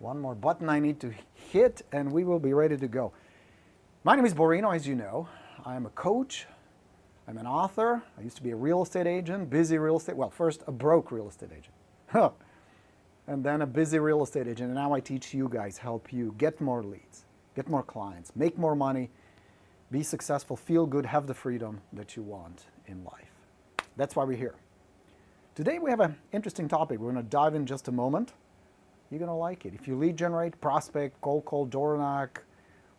One more button I need to hit and we will be ready to go. My name is Borino, as you know. I am a coach. I'm an author. I used to be a real estate agent, busy real estate. Well, first a broke real estate agent. And then a busy real estate agent. And now I teach you guys, help you get more leads, get more clients, make more money, be successful, feel good, have the freedom that you want in life. That's why we're here. Today we have an interesting topic. We're going to dive in just a moment. You're going to like it. If you lead generate, prospect, cold call, door knock,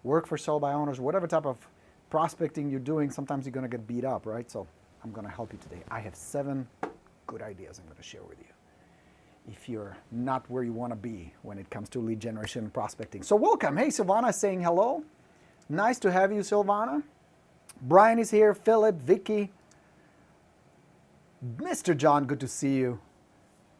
work for sell by owners, whatever type of prospecting you're doing, sometimes you're going to get beat up, right? So I'm going to help you today. I have 7 good ideas I'm going to share with you if you're not where you want to be when it comes to lead generation and prospecting. So welcome. Hey, Silvana is saying hello. Nice to have you, Silvana. Brian is here, Philip, Vicky, Mr. John, good to see you.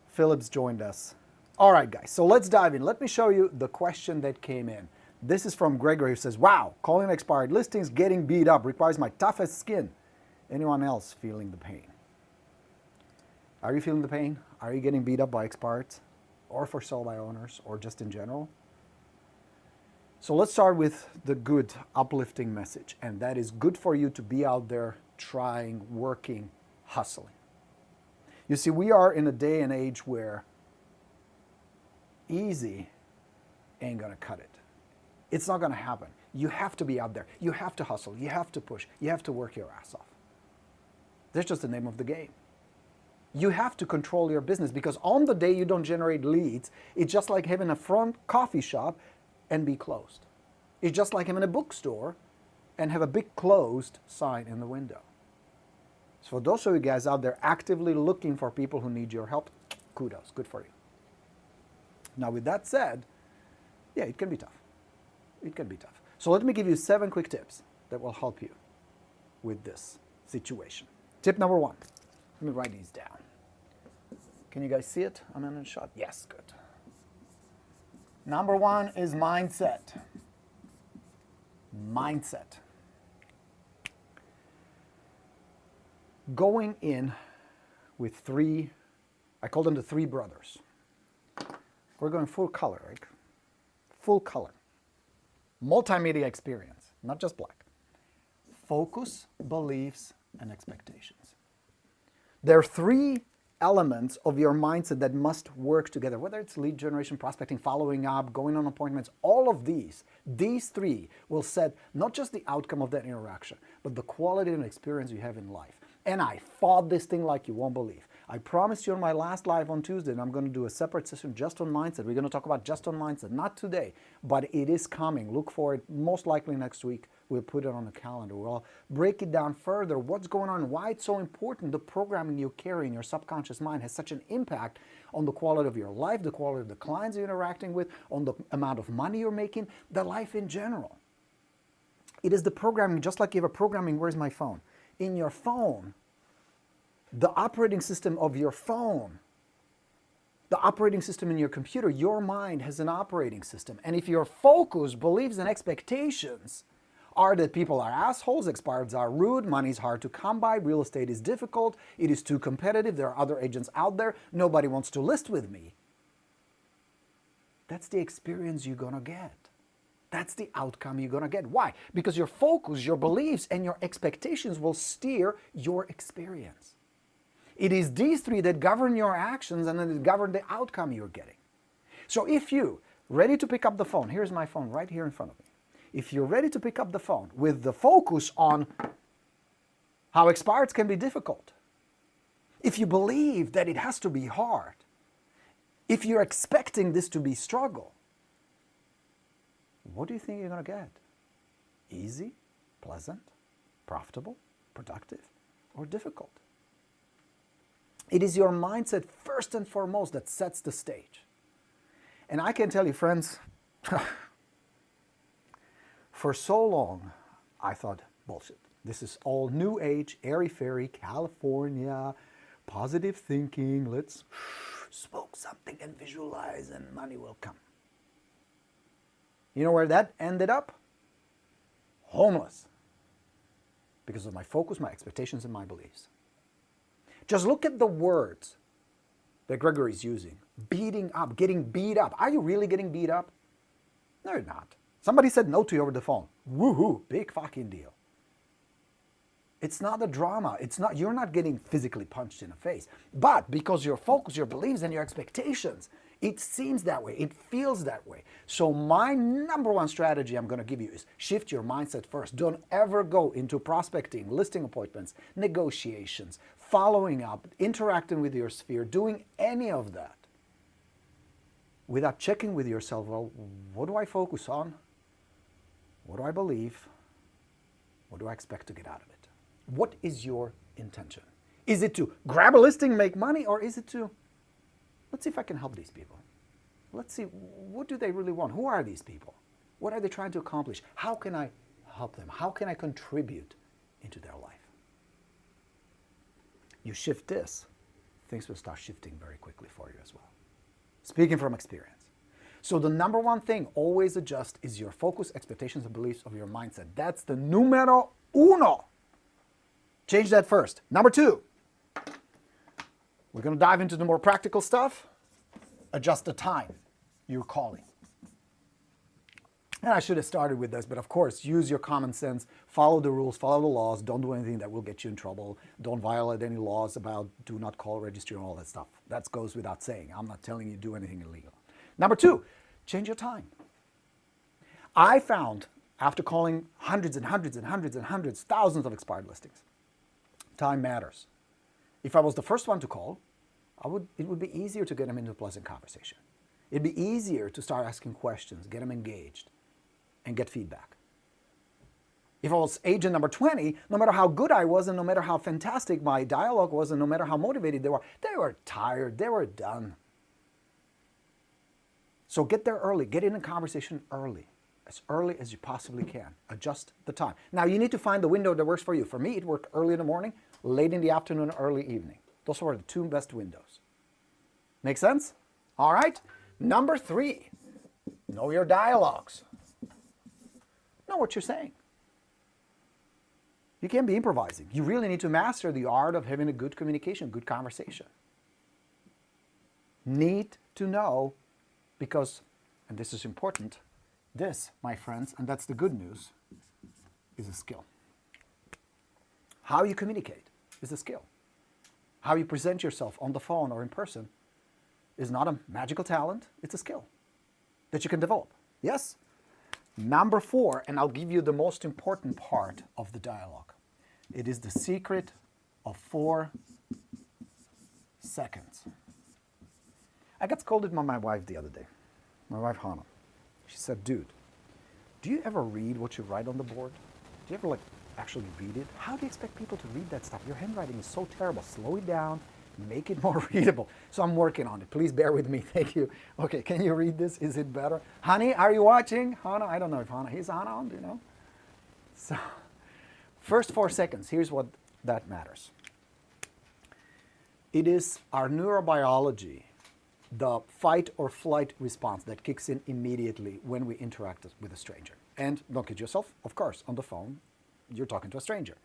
Philip's joined us. All right, guys, so let's dive in. Let me show you the question that came in. This is from Gregory, who says, wow, calling expired listings, getting beat up, requires my toughest skin. Anyone else feeling the pain? Are you feeling the pain? Are you getting beat up by expireds or for sell by owners or just in general? So let's start with the good, uplifting message, and that is good for you to be out there trying, working, hustling. You see, we are in a day and age where easy ain't gonna cut it. It's not gonna happen. You have to be out there. You have to hustle. You have to push. You have to work your ass off. That's just the name of the game. You have to control your business because on the day you don't generate leads, it's just like having a front coffee shop and be closed. It's just like having a bookstore and have a big closed sign in the window. So for those of you guys out there actively looking for people who need your help, kudos, good for you. Now with that said, yeah, it can be tough. It can be tough. So let me give you 7 quick tips that will help you with this situation. Tip number 1. Let me write these down. Can you guys see it? I'm in a shot. Yes, good. Number 1 is mindset. Mindset. Going in with 3, I call them the 3 brothers. We're going full color, right? Full color. Multimedia experience, not just black. Focus, beliefs, and expectations. There are 3 elements of your mindset that must work together, whether it's lead generation, prospecting, following up, going on appointments, all of these 3 will set not just the outcome of that interaction, but the quality and experience you have in life. And I fought this thing like you won't believe. I promised you on my last live on Tuesday, and I'm going to do a separate session just on mindset. We're going to talk about just on mindset, not today, but it is coming. Look for it, most likely next week. We'll put it on the calendar. We'll break it down further, what's going on, why it's so important. The programming you carry in your subconscious mind has such an impact on the quality of your life, the quality of the clients you're interacting with, on the amount of money you're making, the life in general. It is the programming, just like you have a programming, where's my phone? In your phone, the operating system of your phone, the operating system in your computer, your mind has an operating system. And if your focus, beliefs, and expectations are that people are assholes, expireds are rude, money is hard to come by, real estate is difficult, it is too competitive, there are other agents out there, nobody wants to list with me, that's the experience you're gonna get. That's the outcome you're gonna get. Why? Because your focus, your beliefs, and your expectations will steer your experience. It is these 3 that govern your actions and then govern the outcome you're getting. So if you ready to pick up the phone, here's my phone right here in front of me. If you're ready to pick up the phone with the focus on how expireds can be difficult, if you believe that it has to be hard, if you're expecting this to be struggle, what do you think you're going to get? Easy, pleasant, profitable, productive, or difficult? It is your mindset first and foremost that sets the stage. And I can tell you, friends, for so long, I thought, bullshit. This is all new age, airy-fairy, California, positive thinking. Let's smoke something and visualize and money will come. You know where that ended up? Homeless. Because of my focus, my expectations, and my beliefs. Just look at the words that Gregory is using. Beating up, getting beat up. Are you really getting beat up? No, you're not. Somebody said no to you over the phone. Woohoo, big fucking deal. It's not a drama. You're not getting physically punched in the face. But because your focus, your beliefs, and your expectations, it seems that way. It feels that way. So my number one strategy I'm going to give you is shift your mindset first. Don't ever go into prospecting, listing appointments, negotiations, following up, interacting with your sphere, doing any of that without checking with yourself, well, what do I focus on? What do I believe? What do I expect to get out of it? What is your intention? Is it to grab a listing, make money, or is it to, let's see if I can help these people. Let's see, what do they really want? Who are these people? What are they trying to accomplish? How can I help them? How can I contribute into their life? You shift this, things will start shifting very quickly for you as well. Speaking from experience. So the number one thing, always adjust, is your focus, expectations, and beliefs of your mindset. That's the numero uno. Change that first. Number two, we're going to dive into the more practical stuff. Adjust the time you're calling. And I should have started with this, but of course, use your common sense, follow the rules, follow the laws, don't do anything that will get you in trouble, don't violate any laws about do not call, register, and all that stuff. That goes without saying. I'm not telling you to do anything illegal. Number two, change your time. I found, after calling hundreds and hundreds and hundreds and hundreds, thousands of expired listings, time matters. If I was the first one to call, it would be easier to get them into a pleasant conversation. It'd be easier to start asking questions, get them engaged, and get feedback. If I was agent number 20, no matter how good I was and no matter how fantastic my dialogue was and no matter how motivated they were tired, they were done. So get there early, get in a conversation early as you possibly can. Adjust the time. Now you need to find the window that works for you. For me, it worked early in the morning, late in the afternoon, early evening. Those were the two best windows. Make sense? All right. Number three, know your dialogues. Know what you're saying. You can't be improvising. You really need to master the art of having a good communication, good conversation. Need to know because, and this is important, this, my friends, and that's the good news, is a skill. How you communicate is a skill. How you present yourself on the phone or in person is not a magical talent, it's a skill that you can develop. Yes? Number four, and I'll give you the most important part of the dialogue. It is the secret of 4 seconds. I got scolded by my wife the other day, my wife Hannah. She said, dude, do you ever read what you write on the board? Do you ever actually read it? How do you expect people to read that stuff? Your handwriting is so terrible. Slow it down, make it more readable. So I'm working on it. Please bear with me. Thank you. Okay, can you read this? Is it better? Honey, are you watching? Hannah, I don't know if Hannah, is Hannah on, do you know? So, first 4 seconds, here's what that matters. It is our neurobiology, the fight or flight response that kicks in immediately when we interact with a stranger. And don't kid yourself, of course, on the phone, you're talking to a stranger.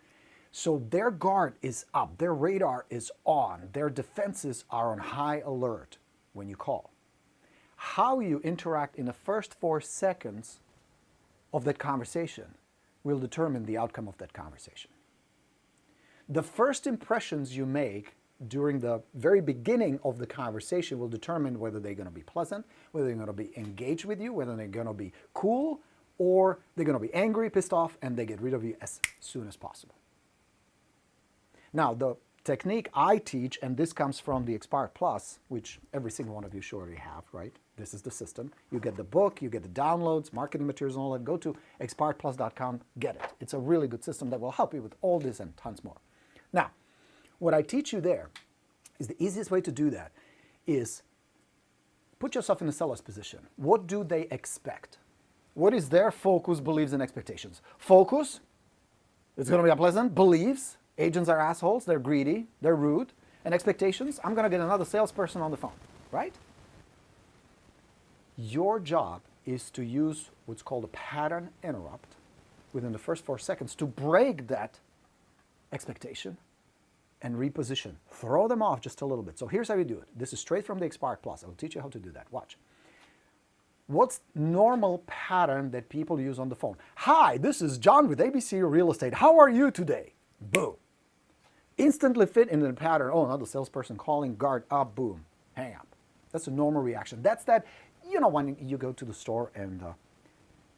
So their guard is up, their radar is on, their defenses are on high alert when you call. How you interact in the first 4 seconds of that conversation will determine the outcome of that conversation. The first impressions you make during the very beginning of the conversation will determine whether they're going to be pleasant, whether they're going to be engaged with you, whether they're going to be cool, or they're going to be angry, pissed off, and they get rid of you as soon as possible. Now, the technique I teach, and this comes from the Expired Plus, which every single one of you surely have, right? This is the system. You get the book, you get the downloads, marketing materials, and all that. Go to expiredplus.com, get it. It's a really good system that will help you with all this and tons more. Now, what I teach you there is the easiest way to do that is put yourself in the seller's position. What do they expect? What is their focus, beliefs, and expectations? Focus, it's going to be unpleasant. Beliefs, agents are assholes, they're greedy, they're rude. And expectations, I'm going to get another salesperson on the phone, right? Your job is to use what's called a pattern interrupt within the first 4 seconds to break that expectation and reposition. Throw them off just a little bit. So here's how you do it. This is straight from the Expired Plus. I'll teach you how to do that. Watch. What's normal pattern that people use on the phone? Hi, this is John with ABC Real Estate. How are you today? Boom. Instantly fit into the pattern. Oh, another salesperson calling, guard up, boom, hang up. That's a normal reaction. That's that, you know, when you go to the store and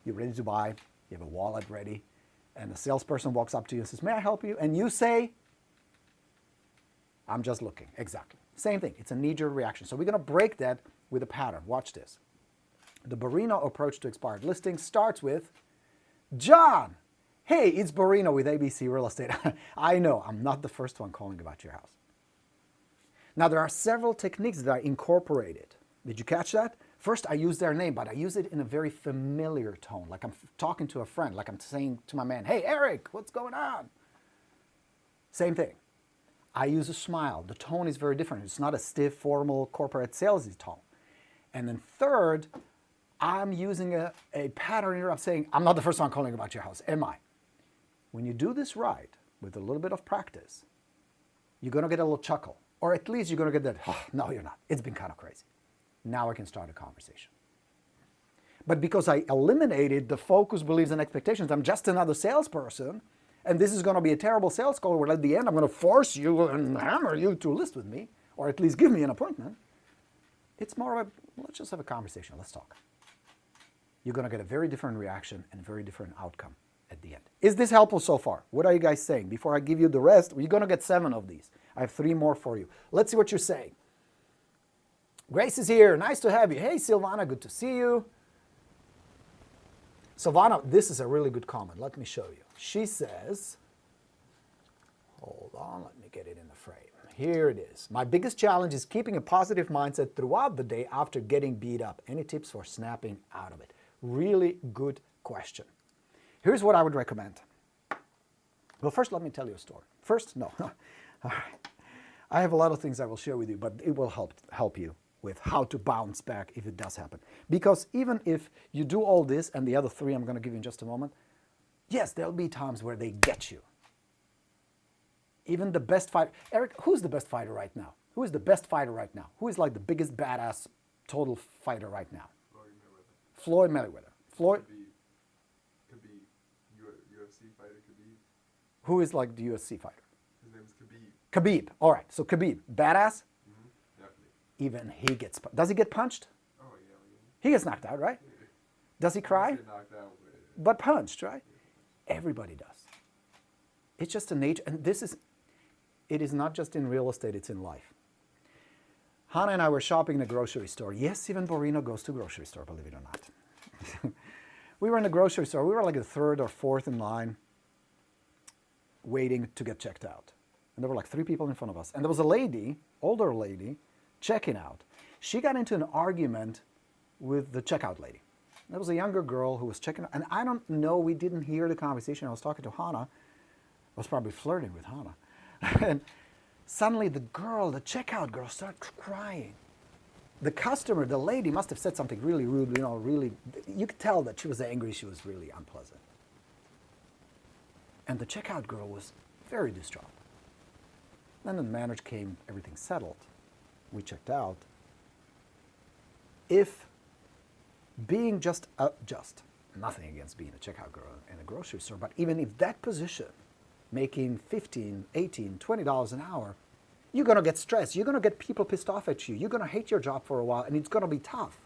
you're ready to buy, you have a wallet ready, and the salesperson walks up to you and says, may I help you? And you say, I'm just looking. Exactly. Same thing. It's a knee-jerk reaction. So we're going to break that with a pattern. Watch this. The Borino approach to expired listings starts with, John, hey, it's Borino with ABC Real Estate. I know, I'm not the first one calling about your house. Now, there are several techniques that I incorporated. Did you catch that? First, I use their name, but I use it in a very familiar tone, like I'm talking to a friend, like I'm saying to my man, hey, Eric, what's going on? Same thing. I use a smile. The tone is very different. It's not a stiff, formal, corporate salesy tone. And then third, I'm using a pattern here of saying, I'm not the first one calling about your house, am I? When you do this right, with a little bit of practice, you're going to get a little chuckle. Or at least you're going to get that, oh, no, you're not. It's been kind of crazy. Now I can start a conversation. But because I eliminated the focus, beliefs, and expectations, I'm just another salesperson, and this is going to be a terrible sales call where at the end I'm going to force you and hammer you to list with me, or at least give me an appointment. It's more of a, let's just have a conversation, let's talk. You're going to get a very different reaction and a very different outcome at the end. Is this helpful so far? What are you guys saying? Before I give you the rest, you're going to get 7 of these. I have 3 more for you. Let's see what you're saying. Grace is here. Nice to have you. Hey, Silvana, good to see you. Silvana, this is a really good comment. Let me show you. She says, hold on, let me get it in the frame. Here it is. My biggest challenge is keeping a positive mindset throughout the day after getting beat up. Any tips for snapping out of it? Really good question. Here's what I would recommend. Well, first, let me tell you a story. First, no. All right. I have a lot of things I will share with you, but it will help you with how to bounce back if it does happen. Because even if you do all this and the other 3 I'm going to give you in just a moment, yes, there'll be times where they get you. Even the best fighter. Eric, who's the best fighter right now? Who is the best fighter right now? Who is like the biggest badass total fighter right now? Floyd Mayweather. Floyd. Could be UFC fighter Khabib. Who is like the UFC fighter? His name is Khabib. Khabib. All right. So Khabib, badass. Definitely. Even he gets. Does he get punched? Oh yeah. He gets knocked out, right? Does he cry? Get knocked out, But punched, right? Everybody does. It's just a nature, and it is not just in real estate, it's in life. Hannah and I were shopping in a grocery store. Yes, even Borino goes to grocery store, believe it or not. We were in a grocery store. We were like the 3rd or 4th in line waiting to get checked out. And there were like 3 people in front of us. And there was a lady, older lady, checking out. She got into an argument with the checkout lady. There was a younger girl who was checking out. And I don't know, we didn't hear the conversation. I was talking to Hannah. I was probably flirting with Hannah. And suddenly the checkout girl started crying. The customer, the lady, must have said something really rude, you could tell that she was angry, she was really unpleasant. And the checkout girl was very distraught. Then the manager came, everything settled. We checked out. If being just nothing against being a checkout girl in a grocery store, but even if that position, making $15, $18, $20 an hour, you're going to get stressed. You're going to get people pissed off at you. You're going to hate your job for a while, and it's going to be tough.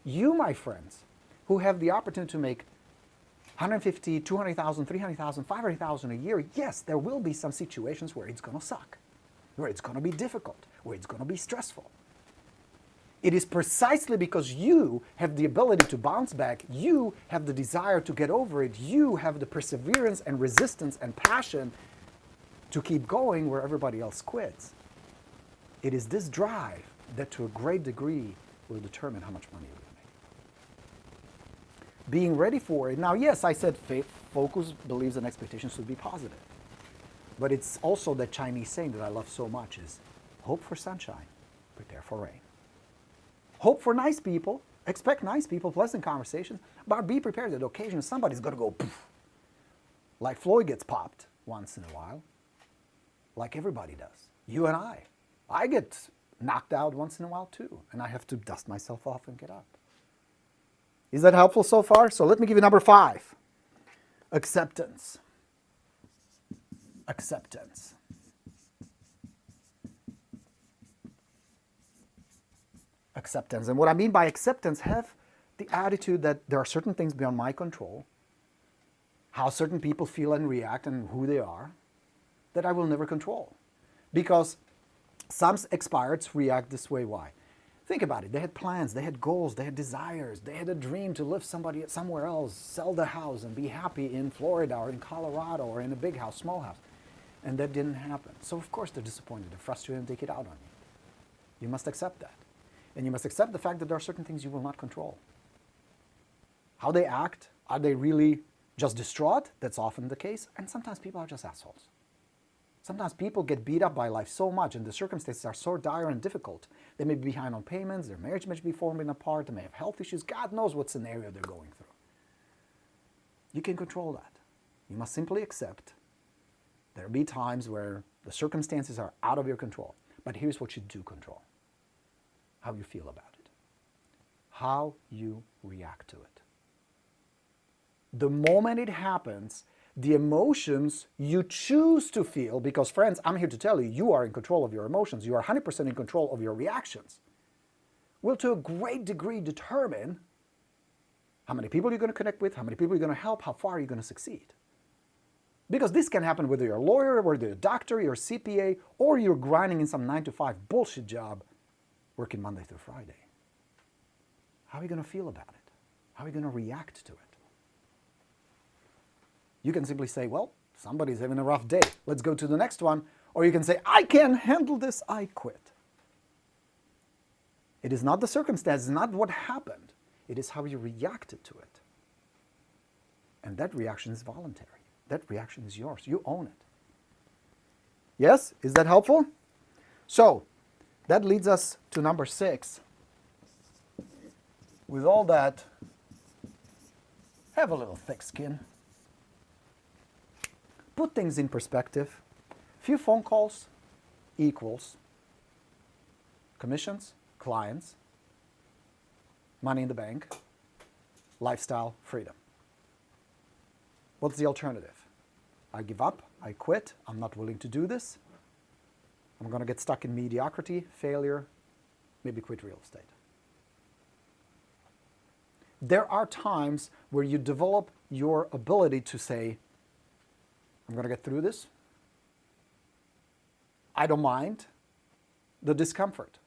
You, my friends, who have the opportunity to make $150,000, $200,000, $300,000, $500,000 a year, yes, there will be some situations where it's going to suck, where it's going to be difficult, where it's going to be stressful. It is precisely because you have the ability to bounce back, you have the desire to get over it, you have the perseverance and resistance and passion to keep going where everybody else quits. It is this drive that to a great degree will determine how much money you're going to make. Being ready for it. Now, yes, I said faith, focus, beliefs, and expectations should be positive. But it's also that Chinese saying that I love so much is, hope for sunshine, prepare for rain. Hope for nice people, expect nice people, pleasant conversations, but be prepared that occasionally somebody's going to go poof. Like Floyd gets popped once in a while. like everybody does. You and I. I get knocked out once in a while too, and I have to dust myself off and get up. Is that helpful so far? So let me give you number 5. Acceptance. Acceptance. Acceptance. And what I mean by acceptance, have the attitude that there are certain things beyond my control, how certain people feel and react and who they are, that I will never control. Because some expireds react this way. Why? Think about it. They had plans, they had goals, they had desires, they had a dream to live somewhere else, sell the house and be happy in Florida or in Colorado or in a big house, small house. And that didn't happen. So of course they're disappointed, they're frustrated, and take it out on you. You must accept that. And you must accept the fact that there are certain things you will not control. How they act, are they really just distraught? That's often the case. And sometimes people are just assholes. Sometimes people get beat up by life so much and the circumstances are so dire and difficult. They may be behind on payments, their marriage may be falling apart, they may have health issues. God knows what scenario they're going through. You can control that. You must simply accept there'll be times where the circumstances are out of your control. But here's what you do control. How you feel about it. How you react to it. The moment it happens, the emotions you choose to feel, because friends, I'm here to tell you, you are in control of your emotions. You are 100% in control of your reactions. Will to a great degree determine how many people you're going to connect with, how many people you're going to help, how far you're going to succeed. Because this can happen whether you're a lawyer, whether you're a doctor, you're a CPA, or you're grinding in some 9-to-5 bullshit job working Monday through Friday. How are you going to feel about it? How are you going to react to it? You can simply say, well, somebody's having a rough day. Let's go to the next one. Or you can say, I can't handle this. I quit. It is not the circumstances, not what happened. It is how you reacted to it. And that reaction is voluntary. That reaction is yours. You own it. Yes? Is that helpful? So, that leads us to number 6. With all that, have a little thick skin. Put things in perspective. Few phone calls equals commissions, clients, money in the bank, lifestyle, freedom. What's the alternative? I give up, I quit, I'm not willing to do this. I'm going to get stuck in mediocrity, failure, maybe quit real estate. There are times where you develop your ability to say, I'm going to get through this. I don't mind the discomfort.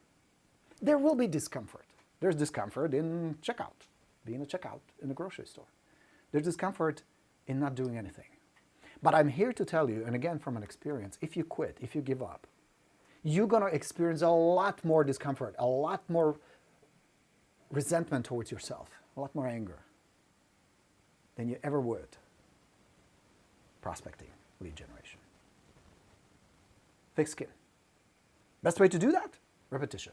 There will be discomfort. There's discomfort in checkout, being a checkout in a grocery store. There's discomfort in not doing anything. But I'm here to tell you, and again from an experience, if you quit, if you give up, you're going to experience a lot more discomfort, a lot more resentment towards yourself, a lot more anger than you ever would prospecting, lead generation. Thick skin. Best way to do that? Repetition.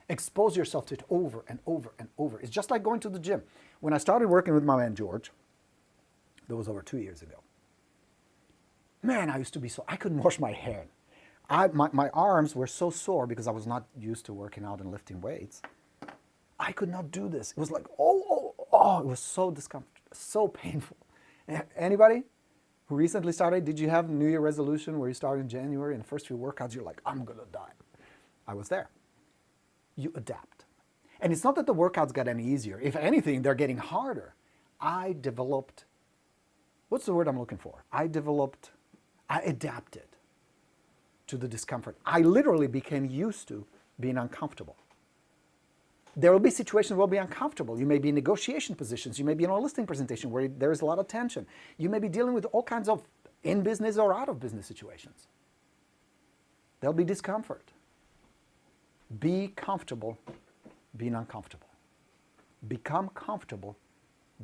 Expose yourself to it over and over and over. It's just like going to the gym. When I started working with my man George, that was over 2 years ago. Man, I used to be I couldn't wash my hair. My arms were so sore because I was not used to working out and lifting weights. I could not do this. It was like, it was so discomfort, so painful. Anybody who recently started, did you have New Year resolution where you started in January and the first few workouts you're like, I'm going to die? I was there. You adapt. And it's not that the workouts got any easier. If anything, they're getting harder. I developed, what's the word I'm looking for? I adapted to the discomfort. I literally became used to being uncomfortable. There will be situations where we'll be uncomfortable. You may be in negotiation positions. You may be in a listing presentation where there is a lot of tension. You may be dealing with all kinds of in-business or out-of-business situations. There'll be discomfort. Be comfortable being uncomfortable. Become comfortable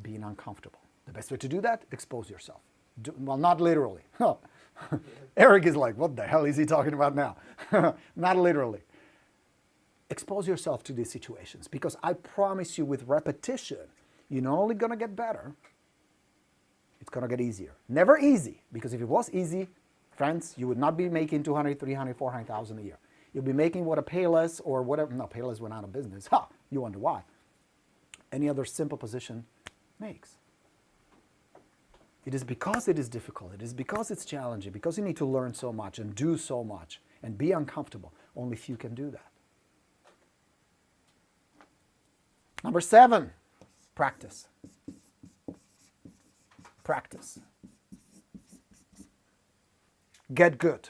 being uncomfortable. The best way to do that, expose yourself. Well, not literally. Eric is like, what the hell is he talking about now? Not literally. Expose yourself to these situations because I promise you with repetition, you're not only going to get better, it's going to get easier. Never easy, because if it was easy, Friends, you would not be making 200, 300, 400,000 a year. You'll be making what a Payless or whatever, no, Payless went out of business. Ha! You wonder why. Any other simple position makes. It is because it is difficult. It is because it's challenging, because you need to learn so much and do so much and be uncomfortable. Only few can do that. Number 7, practice. Practice. Get good.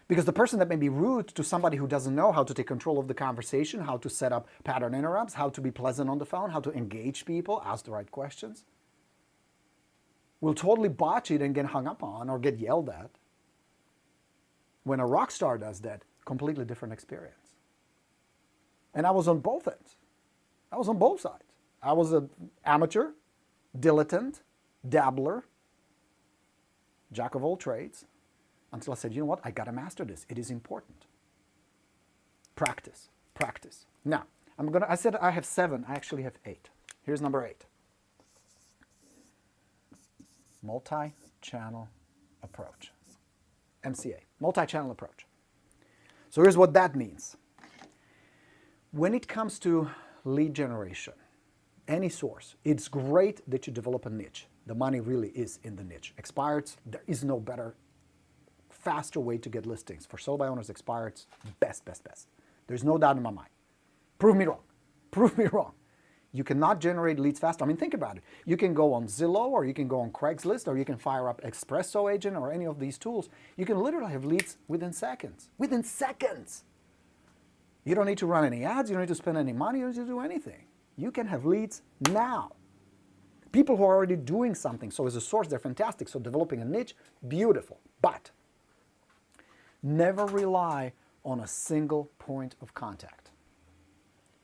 Because the person that may be rude to somebody who doesn't know how to take control of the conversation, how to set up pattern interrupts, how to be pleasant on the phone, how to engage people, ask the right questions, will totally botch it and get hung up on or get yelled at. When a rock star does that, completely different experience. And I was on both ends. I was on both sides. I was an amateur, dilettante, dabbler, jack of all trades, until I said, you know what, I got to master this. It is important. Practice, practice. Now, I said I have 7. I actually have 8. Here's number 8. Multi-channel approach. MCA, multi-channel approach. So here's what that means. When it comes to lead generation, any source, it's great that you develop a niche. The money really is in the niche. Expireds, there is no better, faster way to get listings. For sole by owners, expireds, best. There's no doubt in my mind. Prove me wrong. Prove me wrong. You cannot generate leads fast. I mean, think about it. You can go on Zillow, or you can go on Craigslist, or you can fire up Espresso Agent or any of these tools. You can literally have leads within seconds. Within seconds! You don't need to run any ads. You don't need to spend any money. You don't need to do anything. You can have leads now. People who are already doing something. So as a source, they're fantastic. So developing a niche, beautiful. But never rely on a single point of contact.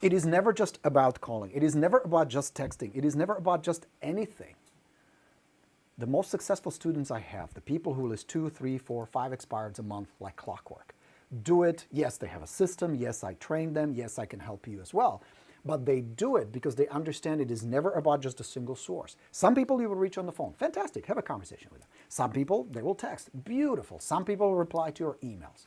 It is never just about calling. It is never about just texting. It is never about just anything. The most successful students I have, the people who list 2, 3, 4, 5 expireds a month like clockwork, do it. Yes, they have a system. Yes, I train them. Yes, I can help you as well. But they do it because they understand it is never about just a single source. Some people you will reach on the phone. Fantastic. Have a conversation with them. Some people, they will text. Beautiful. Some people will reply to your emails.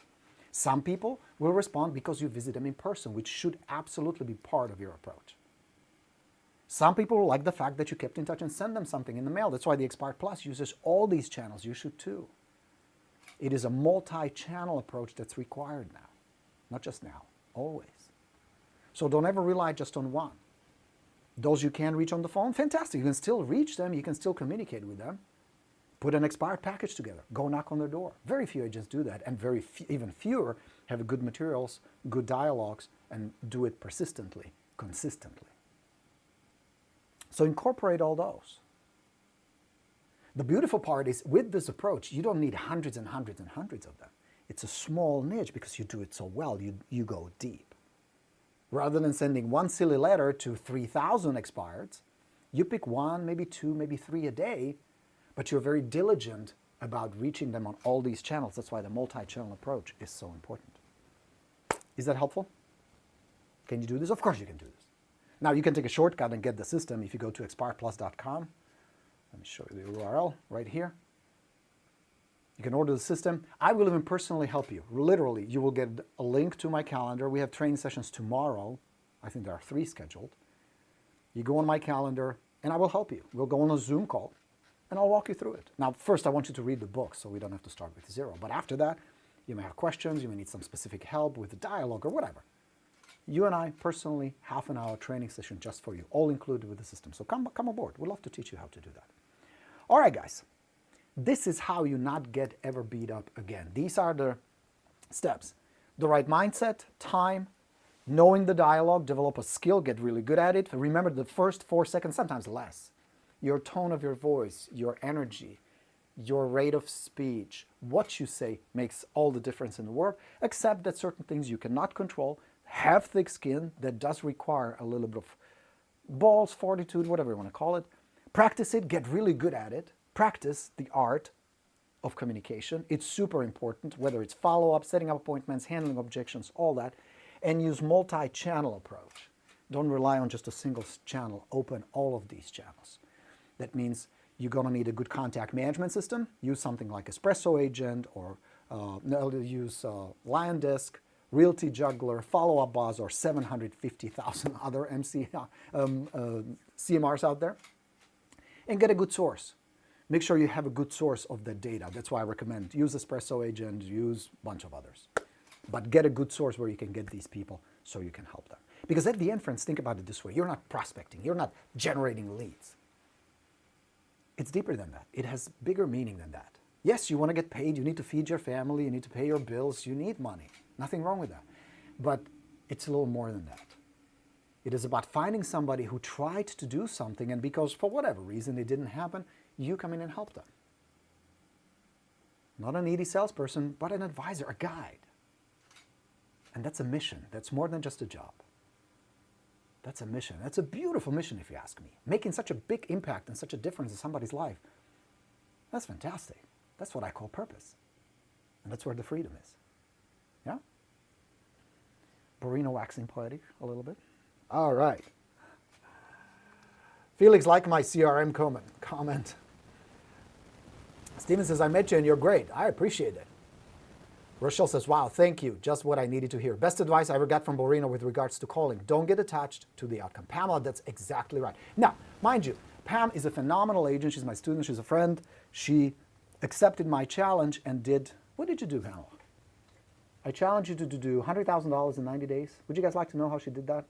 Some people will respond because you visit them in person, which should absolutely be part of your approach. Some people like the fact that you kept in touch and send them something in the mail. That's why the Expired Plus uses all these channels. You should too. It is a multi-channel approach that's required now. Not just now, always. So don't ever rely just on one. Those you can reach on the phone, fantastic. You can still reach them. You can still communicate with them. Put an expired package together. Go knock on their door. Very few agents do that, and even fewer have good materials, good dialogues, and do it persistently, consistently. So incorporate all those. The beautiful part is with this approach, you don't need hundreds and hundreds and hundreds of them. It's a small niche because you do it so well, you go deep. Rather than sending one silly letter to 3,000 expireds, you pick 1, maybe 2, maybe 3 a day, but you're very diligent about reaching them on all these channels. That's why the multi-channel approach is so important. Is that helpful? Can you do this? Of course you can do this. Now you can take a shortcut and get the system if you go to expiredplus.com. Let me show you the URL right here. You can order the system. I will even personally help you. Literally, you will get a link to my calendar. We have training sessions tomorrow. I think there are 3 scheduled. You go on my calendar, and I will help you. We'll go on a Zoom call, and I'll walk you through it. Now, first, I want you to read the book, so we don't have to start with 0. But after that, you may have questions. You may need some specific help with the dialogue or whatever. You and I, personally, half an hour training session just for you, all included with the system. So come aboard. We'd love to teach you how to do that. All right, guys. This is how you not get ever beat up again. These are the steps. The right mindset, time, knowing the dialogue, develop a skill, get really good at it. Remember the first 4 seconds, sometimes less. Your tone of your voice, your energy, your rate of speech, what you say makes all the difference in the world, except that certain things you cannot control, have thick skin, that does require a little bit of balls, fortitude, whatever you want to call it. Practice it, get really good at it. Practice the art of communication. It's super important, whether it's follow-up, setting up appointments, handling objections, all that. And use multi-channel approach. Don't rely on just a single channel. Open all of these channels. That means You're going to need a good contact management system. Use something like Espresso Agent or use Lion Disk, Realty Juggler, Follow-Up Boss, or 750,000 other CMRs out there. And get a good source. Make sure you have a good source of the data. That's why I recommend use Espresso Agent, use a bunch of others. But get a good source where you can get these people so you can help them. Because at the end, friends, think about it this way. You're not prospecting. You're not generating leads. It's deeper than that. It has bigger meaning than that. Yes, you want to get paid. You need to feed your family. You need to pay your bills. You need money. Nothing wrong with that. But it's a little more than that. It is about finding somebody who tried to do something, and because for whatever reason it didn't happen, you come in and help them. Not a needy salesperson, but an advisor, a guide. And that's a mission. That's more than just a job. That's a mission. That's a beautiful mission, if you ask me. Making such a big impact and such a difference in somebody's life. That's fantastic. That's what I call purpose. And that's where the freedom is. Yeah? Borino waxing poetic a little bit. All right. Felix liked my CRM comment. Steven says, I met you and you're great. I appreciate it. Rochelle says, wow, thank you. Just what I needed to hear. Best advice I ever got from Borino with regards to calling. Don't get attached to the outcome. Pamela, that's exactly right. Now, mind you, Pam is a phenomenal agent. She's my student. She's a friend. She accepted my challenge and did, what did you do, Pamela? I challenged you to do $100,000 in 90 days. Would you guys like to know how she did that?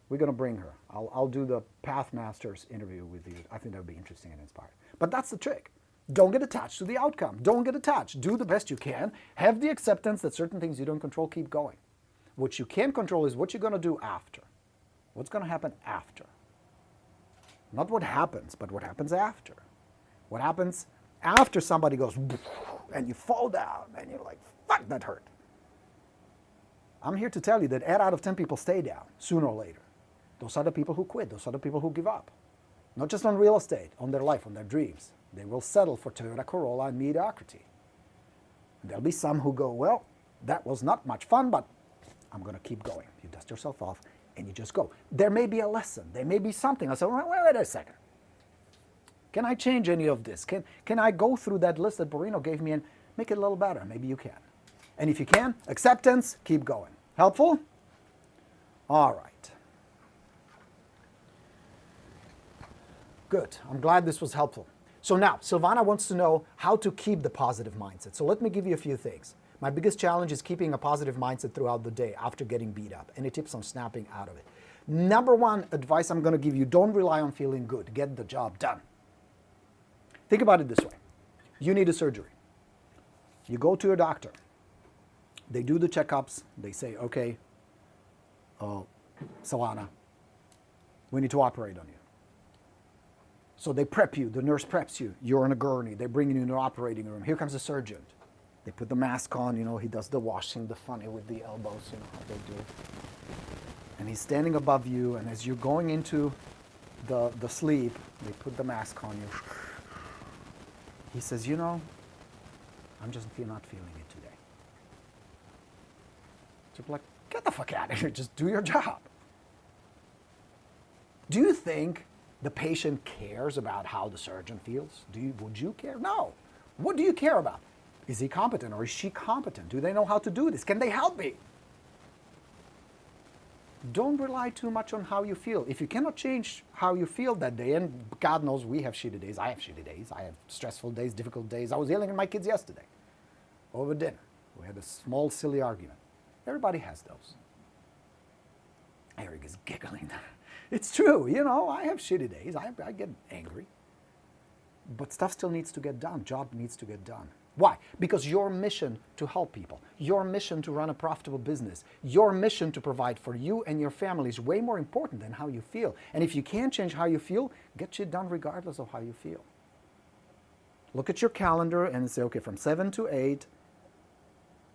We're going to bring her. I'll do the Pathmasters interview with you. I think that would be interesting and inspiring. But that's the trick. Don't get attached to the outcome. Don't get attached. Do the best you can. Have the acceptance that certain things you don't control, keep going. What you can control is what you're going to do after. What's going to happen after? Not what happens, but what happens after. What happens after somebody goes and you fall down and you're like, fuck, that hurt. I'm here to tell you that 8 out of 10 people stay down sooner or later. Those are the people who quit. Those are the people who give up. Not just on real estate, on their life, on their dreams. They will settle for Toyota Corolla and mediocrity. There'll be some who go, well, that was not much fun, but I'm going to keep going. You dust yourself off and you just go. There may be a lesson. There may be something. I say, wait a second. Can I change any of this? Can I go through that list that Borino gave me and make it a little better? Maybe you can. And if you can, acceptance, keep going. Helpful? All right. Good. I'm glad this was helpful. So now, Silvana wants to know how to keep the positive mindset. So let me give you a few things. My biggest challenge is keeping a positive mindset throughout the day after getting beat up. Any tips on snapping out of it? Number one advice I'm going to give you, don't rely on feeling good. Get the job done. Think about it this way. You need a surgery. You go to your doctor. They do the checkups. They say, okay, Silvana, we need to operate on you. So they prep you, the nurse preps you, you're on a gurney, they bring you in the operating room. Here comes the surgeon. They put the mask on, he does the washing, the funny with the elbows, how they do. And he's standing above you, and as you're going into the sleep, they put the mask on you. He says, I'm just not feeling it today. So you're like, get the fuck out of here, just do your job. Do you think the patient cares about how the surgeon feels? Would you care? No. What do you care about? Is he competent or is she competent? Do they know how to do this? Can they help me? Don't rely too much on how you feel. If you cannot change how you feel that day, and God knows we have shitty days. I have shitty days. I have stressful days, difficult days. I was yelling at my kids yesterday over dinner. We had a small, silly argument. Everybody has those. Eric is giggling. It's true, I have shitty days. I get angry. But stuff still needs to get done. Job needs to get done. Why? Because your mission to help people, your mission to run a profitable business, your mission to provide for you and your family is way more important than how you feel. And if you can't change how you feel, get shit done regardless of how you feel. Look at your calendar and say, okay, from 7 to 8,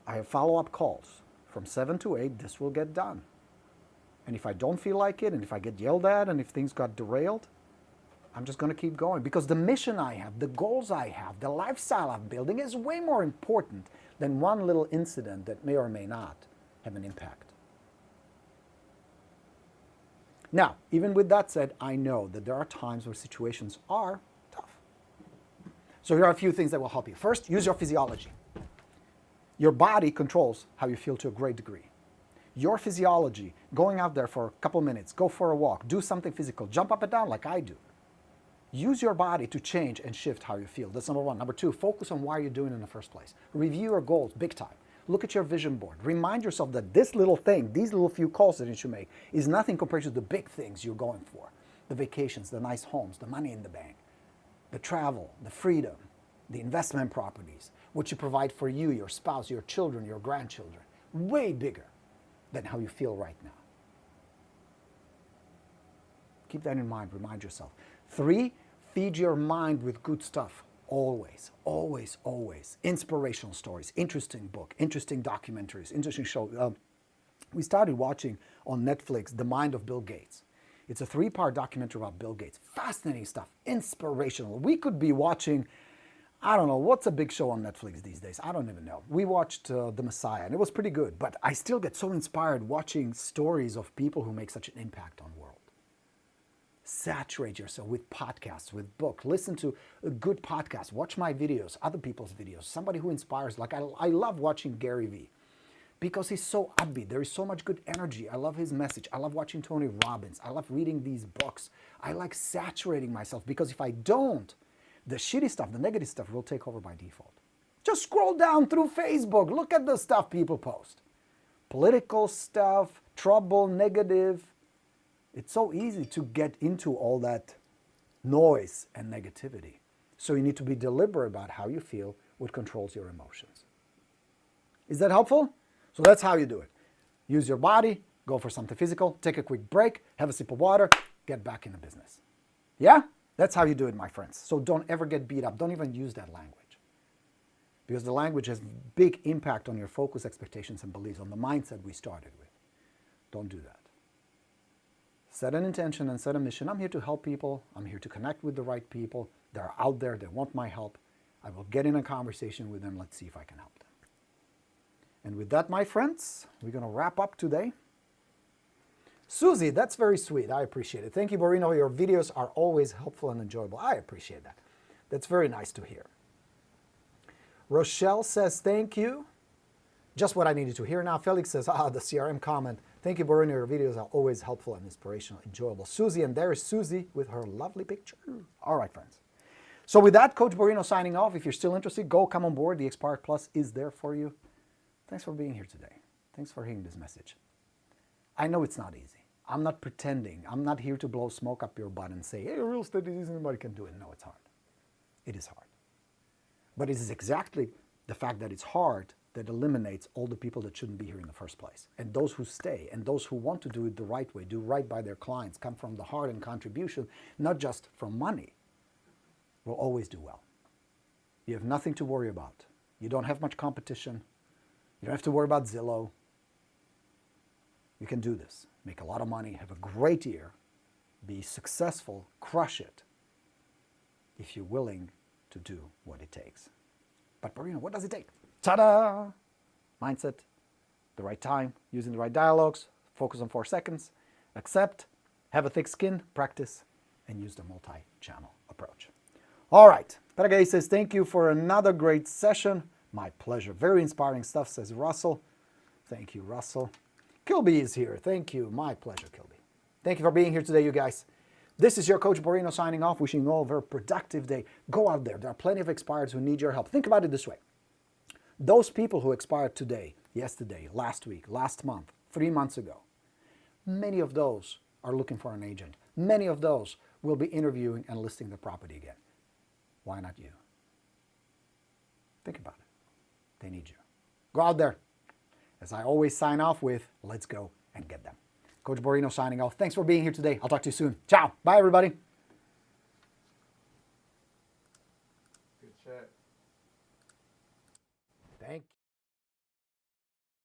I have follow-up calls. From 7 to 8, this will get done. And if I don't feel like it, and if I get yelled at, and if things got derailed, I'm just going to keep going. Because the mission I have, the goals I have, the lifestyle I'm building is way more important than one little incident that may or may not have an impact. Now, even with that said, I know that there are times where situations are tough. So here are a few things that will help you. First, use your physiology. Your body controls how you feel to a great degree. Your physiology, going out there for a couple minutes, go for a walk, do something physical, jump up and down like I do. Use your body to change and shift how you feel. That's number one. Number two, focus on why you're doing it in the first place. Review your goals big time. Look at your vision board. Remind yourself that this little thing, these little few calls that you should make, is nothing compared to the big things you're going for. The vacations, the nice homes, the money in the bank, the travel, the freedom, the investment properties, what you provide for you, your spouse, your children, your grandchildren. Way bigger than how you feel right now. Keep that in mind. Remind yourself. 3, feed your mind with good stuff. Always, always, always. Inspirational stories, interesting book, interesting documentaries, interesting show. We started watching on Netflix The Mind of Bill Gates. It's a 3-part documentary about Bill Gates. Fascinating stuff, inspirational. We could be watching, I don't know, what's a big show on Netflix these days? I don't even know. We watched The Messiah, and it was pretty good. But I still get so inspired watching stories of people who make such an impact on the world. Saturate yourself with podcasts, with books. Listen to a good podcast. Watch my videos, other people's videos. Somebody who inspires. Like I love watching Gary Vee because he's so upbeat. There is so much good energy. I love his message. I love watching Tony Robbins. I love reading these books. I like saturating myself because if I don't, the shitty stuff, the negative stuff will take over by default. Just scroll down through Facebook. Look at the stuff people post. Political stuff, trouble, negative. It's so easy to get into all that noise and negativity. So you need to be deliberate about how you feel, what controls your emotions. Is that helpful? So that's how you do it. Use your body, go for something physical, take a quick break, have a sip of water, get back in the business. Yeah? That's how you do it, my friends. So don't ever get beat up. Don't even use that language. Because the language has big impact on your focus, expectations, and beliefs, on the mindset we started with. Don't do that. Set an intention and set a mission. I'm here to help people. I'm here to connect with the right people. They're out there. They want my help. I will get in a conversation with them. Let's see if I can help them. And with that, my friends, we're going to wrap up today. Susie, that's very sweet. I appreciate it. Thank you, Borino. Your videos are always helpful and enjoyable. I appreciate that. That's very nice to hear. Rochelle says, thank you. Just what I needed to hear now. Felix says, the CRM comment. Thank you, Borino. Your videos are always helpful and inspirational, enjoyable. Susie, and there is Susie with her lovely picture. All right, friends. So with that, Coach Borino signing off. If you're still interested, come on board. The Expired Plus is there for you. Thanks for being here today. Thanks for hearing this message. I know it's not easy. I'm not pretending. I'm not here to blow smoke up your butt and say, hey, real estate is easy, anybody can do it. No, it's hard. It is hard. But it is exactly the fact that it's hard that eliminates all the people that shouldn't be here in the first place. And those who stay and those who want to do it the right way, do right by their clients, come from the heart and contribution, not just from money, will always do well. You have nothing to worry about. You don't have much competition. You don't have to worry about Zillow. You can do this. Make a lot of money, have a great year, be successful, crush it, if you're willing to do what it takes. But Borino, what does it take? Ta-da! Mindset, the right time, using the right dialogues, focus on 4 seconds, accept, have a thick skin, practice, and use the multi-channel approach. All right. Peragay says, thank you for another great session. My pleasure. Very inspiring stuff, says Russell. Thank you, Russell. Kilby is here. Thank you. My pleasure, Kilby. Thank you for being here today, you guys. This is your Coach Borino signing off, wishing you all a very productive day. Go out there. There are plenty of expireds who need your help. Think about it this way. Those people who expired today, yesterday, last week, last month, 3 months ago, many of those are looking for an agent. Many of those will be interviewing and listing the property again. Why not you? Think about it. They need you. Go out there. As I always sign off with, let's go and get them. Coach Borino signing off. Thanks for being here today. I'll talk to you soon. Ciao. Bye, everybody. Good chat. Thank you.